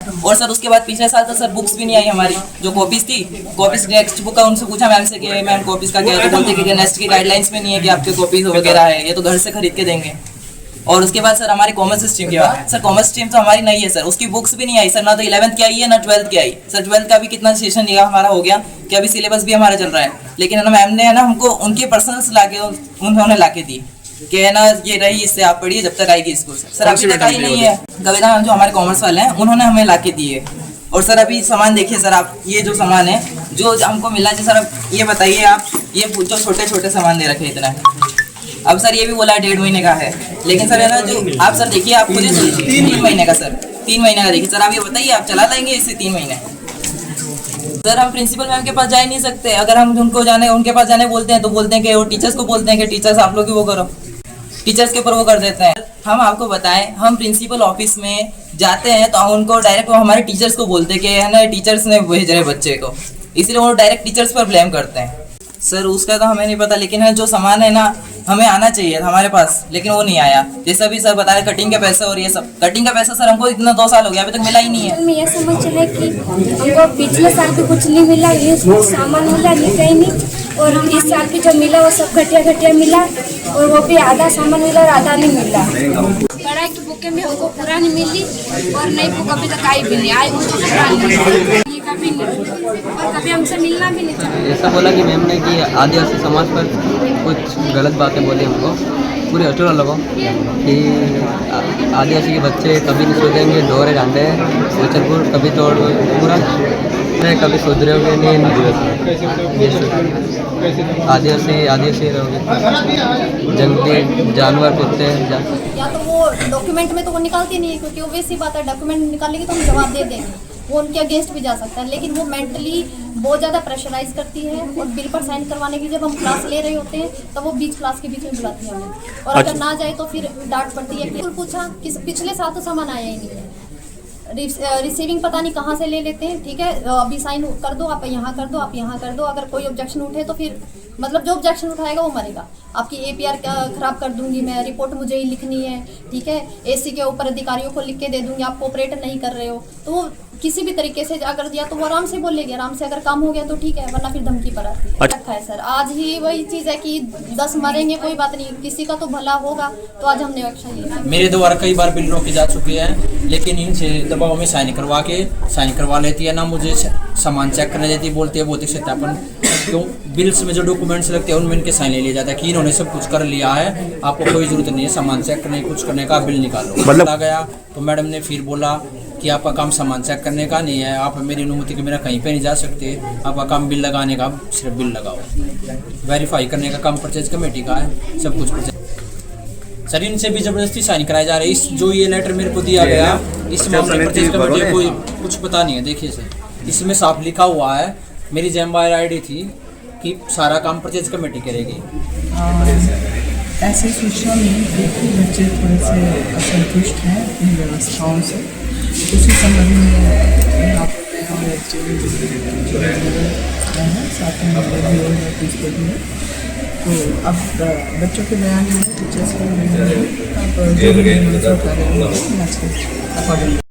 और सर उसके बाद पिछले साल तो सर बुक्स भी नहीं आई हमारी, जो कॉपीज थी, कॉपीज नेक्स्ट बुक का उनसे पूछा मैम से कि मैम कॉपीज का क्या है, तो बोलते कि नेक्स्ट की गाइडलाइंस में नहीं है कि आपके कॉपीज वगैरह है, ये तो घर से खरीद के देंगे। और उसके बाद सर हमारी कॉमर्स स्ट्रीम की बात, सर कॉमर्स स्ट्रीम तो हमारी नहीं है सर, उसकी बुक्स भी नहीं आई सर, ना तो 11th की आई है ना 12th की आई सर। 12th का भी कितना सेशन लिया हमारा हो गया कि अभी सिलेबस भी हमारा चल रहा है, लेकिन है ना मैम ने है ना हमको उनकी पर्सनल्स लाके उन्होंने लाके दी कि है ना ये रही, इससे आप पढ़िए जब तक आएगी स्कूल से। सर अभी तक आई नहीं है। कविता मैम जो हमारे कॉमर्स वाले हैं उन्होंने हमें लाके दिए। और सर अभी सामान देखिए सर आप, ये जो सामान है जो हमको मिला है सर, अब ये बताइए आप, ये जो छोटे छोटे सामान दे रखे इतना, अब सर ये भी बोला 1.5 महीने का है, लेकिन सर है ना जो आप सर देखिए, आप खुद ही सोचिए 3 महीने का सर, 3 महीने का देखिए सर, आप ये बताइए आप चला लेंगे इससे 3 महीने? सर हम प्रिंसिपल मैम के पास जा ही नहीं सकते, अगर हम उनके पास जाने बोलते हैं तो बोलते हैं कि वो टीचर्स को बोलते हैं कि टीचर्स आप लोग ही वो करो, टीचर्स के ऊपर वो कर देते हैं। हम आपको बताएं, हम प्रिंसिपल ऑफिस में जाते हैं तो उनको डायरेक्ट वो हमारे टीचर्स को बोलते हैं कि है ना टीचर्स ने भेज रहे बच्चे को, इसलिए वो डायरेक्ट टीचर्स पर ब्लेम करते हैं। सर उसका तो हमें नहीं पता, लेकिन है जो सामान है ना हमें आना चाहिए था हमारे पास, लेकिन वो नहीं आया। जैसा भी सर बता रहे कटिंग के पैसे और ये सब, कटिंग का पैसा सर हमको इतना 2 साल हो गया अभी तक मिला ही नहीं है। मैं ये समझ चले कि हमको पिछले साल भी कुछ नहीं मिला, ये सामान मिला नहीं कहीं नहीं, और इस साल भी जो मिला वो सब घटिया मिला, और वो भी आधा सामान मिला और आधा नहीं मिला। पढ़ाई की बुकें भी हमको पूरा नहीं मिली, और नई बुक अभी तक आई भी नहीं, आई वो तो पुरानी कभी नहीं, और कभी हमसे मिलना भी नहीं चाहिए। ऐसा बोला कि मैम ने कि आदिवासी समाज पर कुछ गलत बातें बोली हमको, पूरे अटूरा लोगों कि आदिवासी के बच्चे कभी नहीं सोचेंगे, डोरे डांडे सोचरपुर कभी तोड़ पूरा मैं कभी सुधरोगे नहीं, आदिवासी रहोगे, जंगली जानवर कुत्ते या तो वो डॉक्यूमेंट में तो वो निकालती नहीं है, क्योंकि वो वैसी बात है, डॉक्यूमेंट निकालेगी तो हम जवाब दे देंगे, वो उनके अगेंस्ट भी जा सकता है, लेकिन वो मेंटली बहुत ज़्यादा प्रेशराइज करती है, और बिल पर साइन करवाने की जब हम क्लास ले रहे होते हैं तब वो बीच क्लास के बीच में बुलाती है हमें, और अगर ना जाए तो फिर डांट पड़ती है। बिल्कुल पूछा कि पिछले साल तो सामान आया ही नहीं है, रिसीविंग पता नहीं कहाँ से ले लेते हैं, ठीक है अभी साइन कर दो, आप यहाँ कर दो, आप यहाँ कर दो, अगर कोई ऑब्जेक्शन उठे तो फिर मतलब जो ऑब्जेक्शन उठाएगा वो मरेगा। आपकी APR खराब कर दूंगी मैं, रिपोर्ट मुझे ही लिखनी है, ठीक है AC के ऊपर अधिकारियों को लिख के दे दूंगी, आप कोऑपरेट नहीं कर रहे हो, तो वो किसी भी तरीके से अगर दिया तो वो आराम से बोलेगी, आराम से अगर काम हो गया तो ठीक है, वरना फिर धमकी पर आती है। रखा है सर, आज ही वही चीज़ है कि 10 मरेंगे कोई बात नहीं, किसी का तो भला होगा, तो आज हमने एक्शन लिया। मेरे द्वारा कई बार बिल रोकी जा चुकी है, लेकिन इनसे दबाव में साइन करवा लेती है, ना मुझे सामान चेक करने देती, बोलती है भौतिक सत्यापन, क्यों बिल्स में जो डॉक्यूमेंट्स लगते हैं उनमें इनके साइन ले लिया जाता है कि इन्होंने सब कुछ कर लिया है, आपको कोई जरूरत नहीं है सामान चेक करने कुछ करने का, बिल निकालो। मतलब आ गया तो मैडम ने फिर बोला कि आपका काम सामान चेक करने का नहीं है, आप मेरी अनुमति के बिना कहीं पे नहीं जा सकते, आपका काम बिल लगाने का, सिर्फ बिल लगाओ, वेरीफाई करने का काम परचेज कमेटी का है, सब कुछ परचेज। सर इनसे भी जबरदस्ती साइन कराए जा रहे हैं। इस जो ये लेटर मेरे को दिया गया, इस मामले परचेज कमेटी कोई कुछ पता नहीं है। देखिए सर इसमें साफ लिखा हुआ है, मेरी जेमबायर ID थी कि सारा काम परचेज कमेटी करेगी। ऐसे सूचना मिली थी कि बच्चे थोड़े से असंतुष्ट हैं इन व्यवस्थाओं से, उसी संबंध में यहाँ पर मैं और साथ में प्रिंसिपल भी है, तो अब बच्चों के बयान में टीचर्स को अब जो भी अकॉर्डिंग